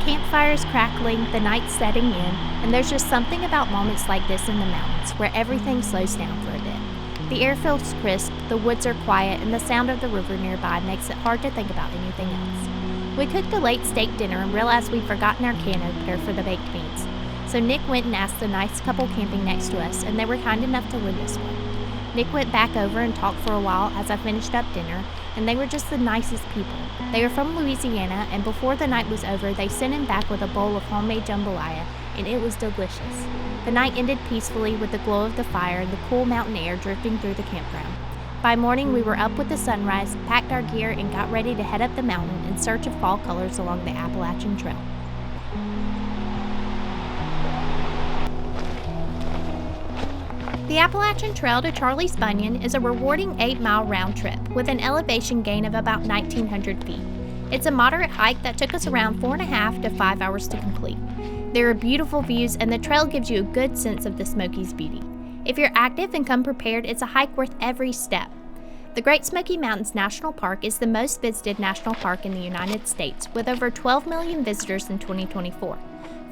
campfires crackling, the night setting in, and there's just something about moments like this in the mountains where everything slows down for a bit. The air feels crisp, the woods are quiet, and the sound of the river nearby makes it hard to think about anything else. We cooked a late steak dinner and realized we'd forgotten our can opener for the baked beans. So Nick went and asked the nice couple camping next to us, and they were kind enough to lend us one. Nick went back over and talked for a while as I finished up dinner, and they were just the nicest people. They were from Louisiana, and before the night was over, they sent him back with a bowl of homemade jambalaya, and it was delicious. The night ended peacefully with the glow of the fire and the cool mountain air drifting through the campground. By morning, we were up with the sunrise, packed our gear, and got ready to head up the mountain in search of fall colors along the Appalachian Trail. The Appalachian Trail to Charlies Bunion is a rewarding 8-mile round trip with an elevation gain of about 1,900 feet. It's a moderate hike that took us around 4.5 to 5 hours to complete. There are beautiful views, and the trail gives you a good sense of the Smokies' beauty. If you're active and come prepared, it's a hike worth every step. The Great Smoky Mountains National Park is the most visited national park in the United States, with over 12 million visitors in 2024.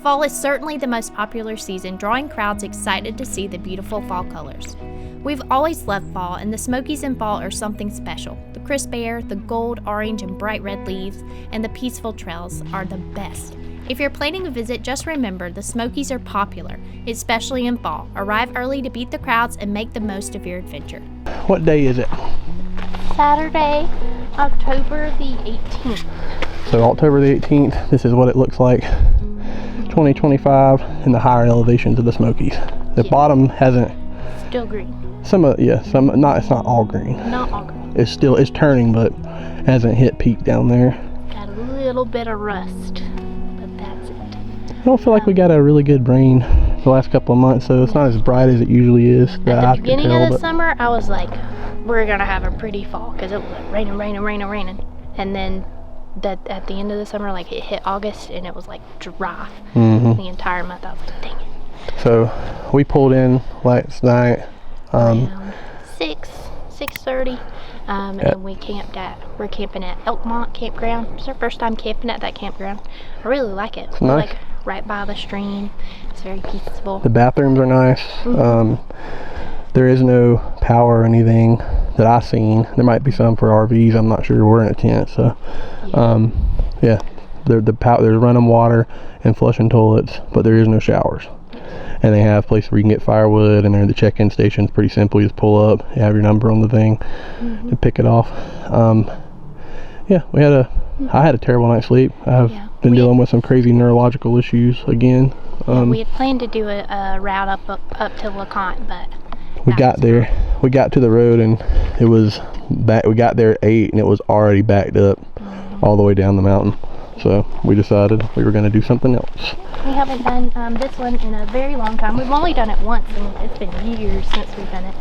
Fall is certainly the most popular season, drawing crowds excited to see the beautiful fall colors. We've always loved fall, and the Smokies in fall are something special. The crisp air, the gold, orange, and bright red leaves, and the peaceful trails are the best. If you're planning a visit, just remember the Smokies are popular, especially in fall. Arrive early to beat the crowds and make the most of your adventure. What day is it? Saturday, October the 18th. So October the 18th, this is what it looks like. 2025 in the higher elevations of the Smokies. The bottom hasn't. Still green. It's not all green. Not all green. It's turning, but hasn't hit peak down there. Got a little bit of rust, but that's it. I don't feel like we got a really good rain the last couple of months, so it's not as bright as it usually is. At the beginning of the summer, I was like, we're gonna have a pretty fall because it was like raining, and then at the end of the summer, like it hit August and it was like dry the entire month. I was like, dang it. So we pulled in last night around 6:30, and we're camping at Elkmont Campground. It's our first time camping at that campground. I really like it. We're nice. like right by the stream. It's very peaceful. The bathrooms are nice. There is no power or anything that I've seen. There might be some for RVs. I'm not sure. We're in a tent, so there's running water and flushing toilets, but there is no showers. And they have places where you can get firewood, and the check-in station's pretty simple. You just pull up, you have your number on the thing, and pick it off. I had a terrible night's sleep. I've been dealing with some crazy neurological issues again. We had planned to do a route up to LeConte, but we got to the road, and it was back. We got there at 8, and it was already backed up all the way down the mountain. So we decided we were going to do something else. We haven't done this one in a very long time. We've only done it once, and it's been years since we've done it.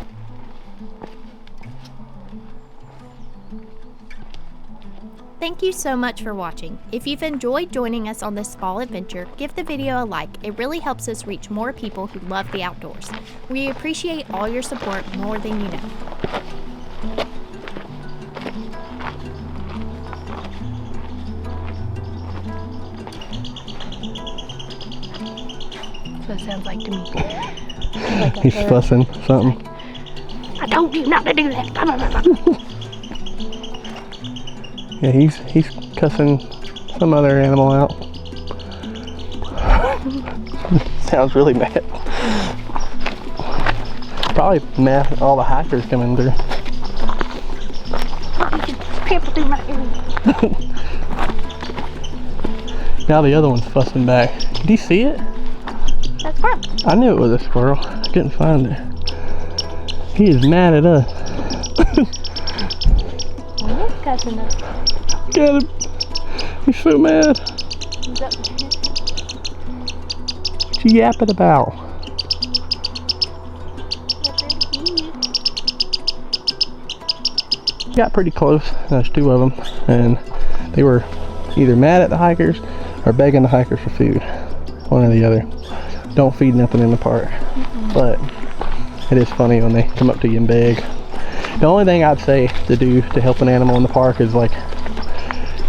Thank you so much for watching. If you've enjoyed joining us on this fall adventure, give the video a like. It really helps us reach more people who love the outdoors. We appreciate all your support more than you know. That's what it sounds like to me. He's fussing something. I told you not to do that. Yeah, he's cussing some other animal out. Sounds really mad. Probably mad at all the hikers coming through. You can trample through my area. Now the other one's fussing back. Did you see it? That's squirrel. I knew it was a squirrel. I couldn't find it. He is mad at us. Well, he's cussing us. Got him. He's so mad. What you yapping about? Got pretty close. There's 2 of them, and they were either mad at the hikers or begging the hikers for food. One or the other. Don't feed nothing in the park. But it is funny when they come up to you and beg. The only thing I'd say to do to help an animal in the park is like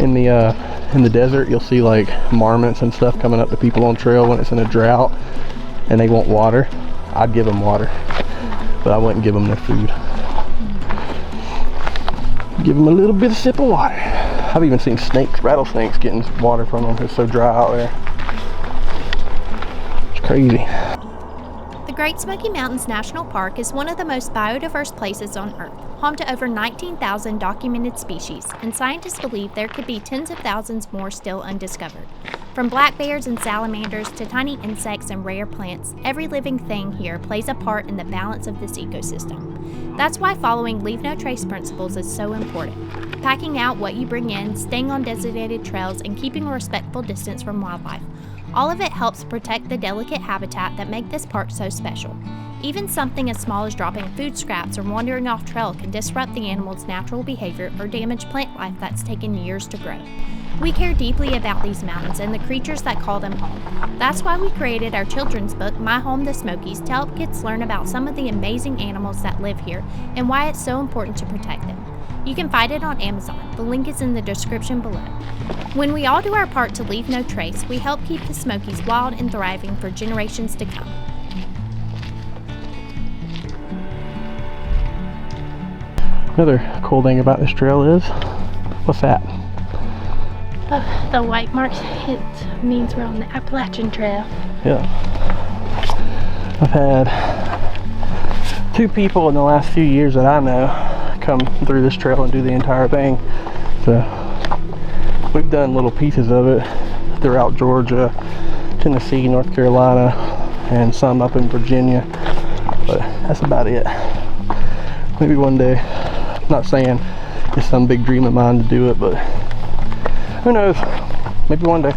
in the in the desert, you'll see like marmots and stuff coming up to people on trail when it's in a drought and they want water. I'd give them water, but I wouldn't give them their food. Give them a little bit of sip of water. I've even seen snakes, rattlesnakes, getting water from them. It's so dry out there. It's crazy. The Great Smoky Mountains National Park is one of the most biodiverse places on Earth, home to over 19,000 documented species, and scientists believe there could be tens of thousands more still undiscovered. From black bears and salamanders to tiny insects and rare plants, every living thing here plays a part in the balance of this ecosystem. That's why following Leave No Trace principles is so important. Packing out what you bring in, staying on designated trails, and keeping a respectful distance from wildlife. All of it helps protect the delicate habitat that make this park so special. Even something as small as dropping food scraps or wandering off trail can disrupt the animal's natural behavior or damage plant life that's taken years to grow. We care deeply about these mountains and the creatures that call them home. That's why we created our children's book, My Home, the Smokies, to help kids learn about some of the amazing animals that live here and why it's so important to protect them. You can find it on Amazon. The link is in the description below. When we all do our part to leave no trace, we help keep the Smokies wild and thriving for generations to come. Another cool thing about this trail is, what's that? The white marks, it means we're on the Appalachian Trail. Yeah. I've had 2 people in the last few years that I know come through this trail and do the entire thing. So we've done little pieces of it throughout Georgia, Tennessee, North Carolina, and some up in Virginia. But that's about it. Maybe one day, I'm not saying it's some big dream of mine to do it, but who knows? Maybe one day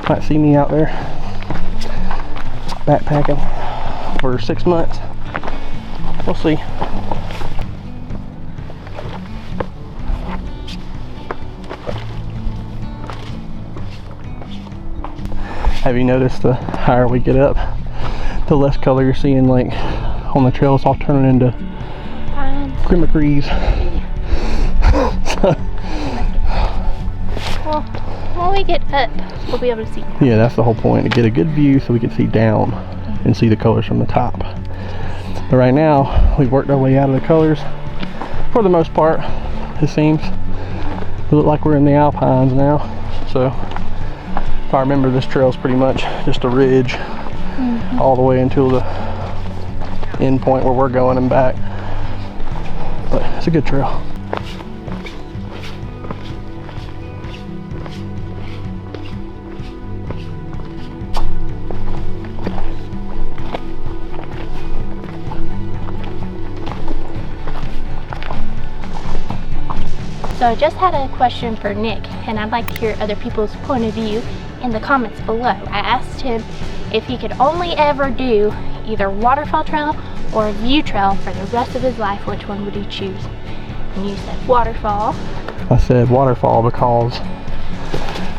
might see me out there backpacking for 6 months. We'll see. Have you noticed the higher we get up, the less color you're seeing, like on the trail? It's all turning into cream-a-crees. Well, when we get up, we'll be able to see. Yeah, that's the whole point, to get a good view so we can see down and see the colors from the top. But right now, we've worked our way out of the colors for the most part, it seems. We look like we're in the Alpines now. So, if I remember, this trail is pretty much just a ridge all the way until the end point where we're going and back. But it's a good trail. So I just had a question for Nick, and I'd like to hear other people's point of view in the comments below. I asked him if he could only ever do either waterfall trail or a view trail for the rest of his life, which one would he choose? And you said waterfall. I said waterfall because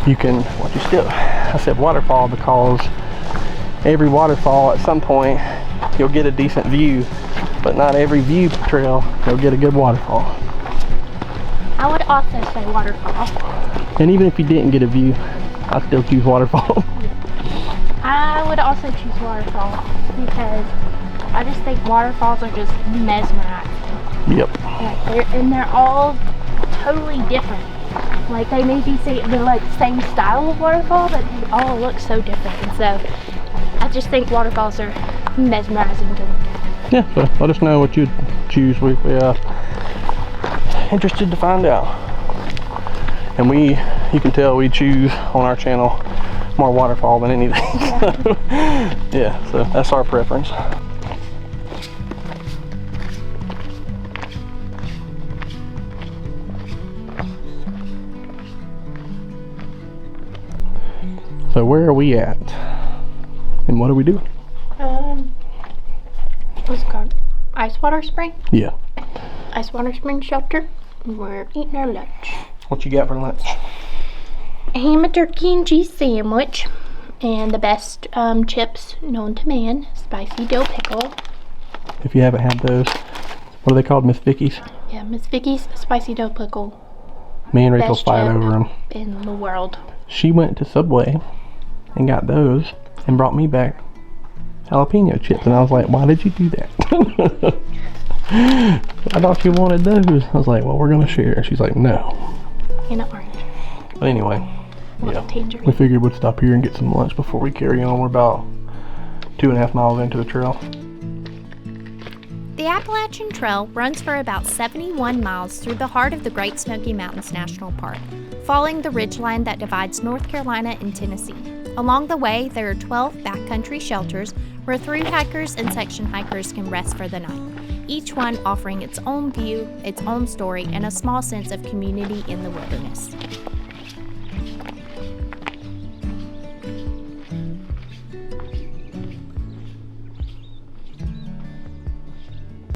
you can, I said waterfall because every waterfall at some point you'll get a decent view, but not every view trail you'll get a good waterfall. I would also say waterfall. And even if you didn't get a view, I'd still choose waterfall. I would also choose waterfall because I just think waterfalls are just mesmerizing. Yep. And they're all totally different. Like they may be they're like the same style of waterfall, but they all look so different. And so I just think waterfalls are mesmerizing to me. Yeah, so let us know what you'd choose. We interested to find out. And you can tell we choose on our channel more waterfall than anything. Yeah, so that's our preference. So where are we at? And what are we doing? What's it called? Ice water spring? Yeah. Ice water spring shelter. We're eating our lunch. What you got for lunch? A ham and turkey and cheese sandwich. And the best chips known to man. Spicy dill pickle. If you haven't had those, what are they called? Miss Vicky's? Yeah, Miss Vicky's spicy dill pickle. Me and Rachel Best fight chip over them. in the world. She went to Subway and got those and brought me back jalapeno chips, and I was like, why did you do that? I thought you wanted those. I was like, well, we're gonna share. She's like, no. In an orange. But anyway, Little yeah, tangerine. we figured we'd stop here and get some lunch before we carry on. We're about 2.5 miles into the trail. The Appalachian Trail runs for about 71 miles through the heart of the Great Smoky Mountains National Park, following the ridgeline that divides North Carolina and Tennessee. Along the way, there are 12 backcountry shelters where through hikers and section hikers can rest for the night, each one offering its own view, its own story, and a small sense of community in the wilderness.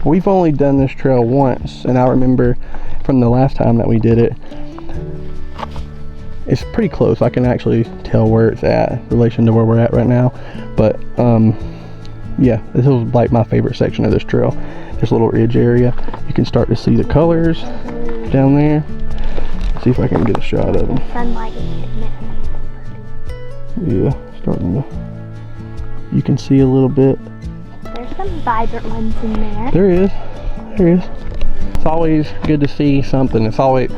We've only done this trail once, and I remember from the last time that we did it, it's pretty close. I can actually tell where it's at in relation to where we're at right now. But yeah, this was like my favorite section of this trail. This little ridge area, you can start to see the colors down there. Let's see if I can get a shot of them. Sunlight is hitting it. Yeah, starting to, you can see a little bit. There's some vibrant ones in there. There is. It's always good to see something. It's always,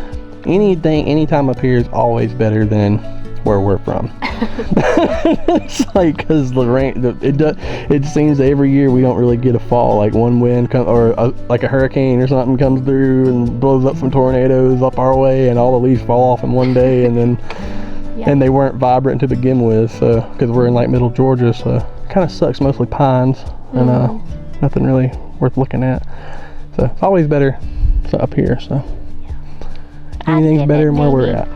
anytime up here is always better than where we're from. It's like, because the rain, it seems every year we don't really get a fall. Like one wind like a hurricane or something comes through and blows up some tornadoes up our way, and all the leaves fall off in one day, and then and they weren't vibrant to begin with. So because we're in like middle Georgia, so it kind of sucks. Mostly pines and nothing really worth looking at. So it's always better up here. So anything's better than where we're at.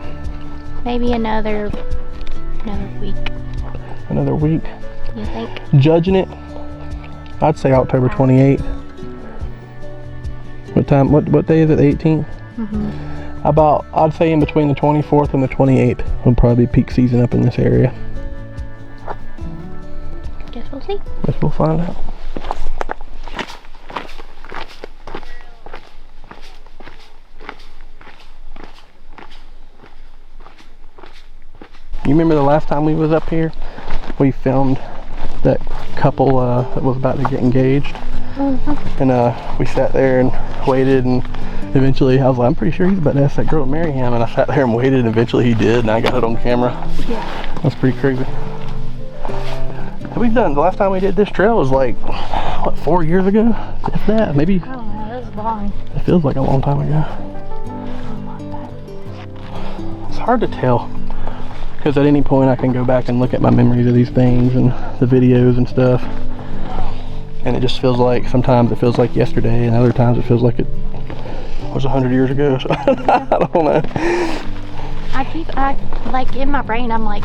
Maybe another week. Another week. You think? Judging it, I'd say October 28th. What time? What day is it? The 18th. I'd say in between the 24th and the 28th would probably be peak season up in this area. Guess we'll see. Guess we'll find out. You remember the last time we was up here? We filmed that couple that was about to get engaged. And we sat there and waited, and eventually I was like, I'm pretty sure he's about to ask that girl to marry him. And I sat there and waited, and eventually he did, and I got it on camera. Yeah. That's pretty crazy. The last time we did this trail was like, what, 4 years ago? If that, maybe. I don't know, that was long. It feels like a long time ago. It's hard to tell, because at any point I can go back and look at my memories of these things and the videos and stuff, and it just feels like, sometimes it feels like yesterday, and other times it feels like it was 100 years ago. So I don't know. I like in my brain, I'm like,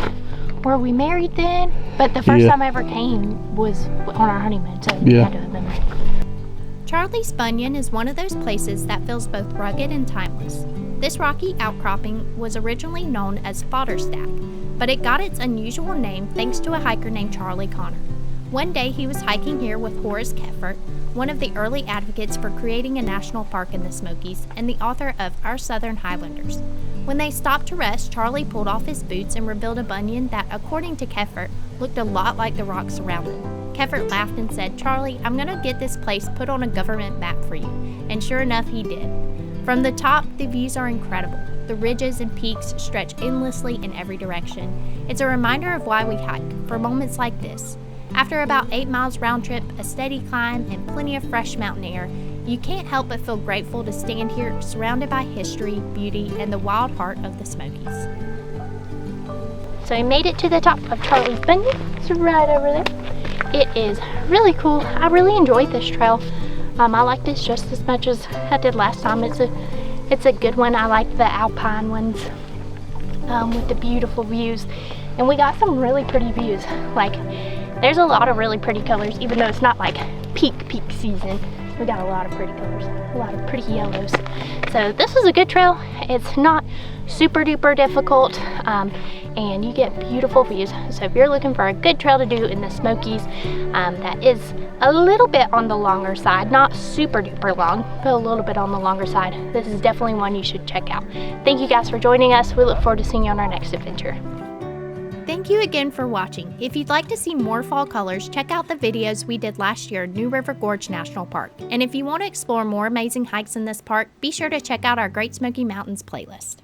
were we married then? But the first time I ever came was on our honeymoon, so we had to have been married. Charlies Bunion is one of those places that feels both rugged and timeless. This rocky outcropping was originally known as Fodder Stack, but it got its unusual name thanks to a hiker named Charlie Connor. One day he was hiking here with Horace Keffert, one of the early advocates for creating a national park in the Smokies and the author of Our Southern Highlanders. When they stopped to rest, Charlie pulled off his boots and revealed a bunion that, according to Keffert, looked a lot like the rocks around it. Keffert laughed and said, "Charlie, I'm going to get this place put on a government map for you." And sure enough, he did. From the top, the views are incredible. The ridges and peaks stretch endlessly in every direction. It's a reminder of why we hike, for moments like this. After about 8 miles round trip, a steady climb, and plenty of fresh mountain air, you can't help but feel grateful to stand here surrounded by history, beauty, and the wild heart of the Smokies. So we made it to the top of Charlies Bunion. It's right over there. It is really cool. I really enjoyed this trail. I like this just as much as I did last time. It's a good one. I like the alpine ones with the beautiful views. And we got some really pretty views. Like, there's a lot of really pretty colors, even though it's not like peak season. We got a lot of pretty colors, a lot of pretty yellows. So this is a good trail. It's not super duper difficult. and you get beautiful views. So if you're looking for a good trail to do in the Smokies, that is a little bit on the longer side, not super duper long, but a little bit on the longer side, this is definitely one you should check out. Thank you guys for joining us. We look forward to seeing you on our next adventure. Thank you again for watching. If you'd like to see more fall colors, check out the videos we did last year at New River Gorge National Park. And if you want to explore more amazing hikes in this park, be sure to check out our Great Smoky Mountains playlist.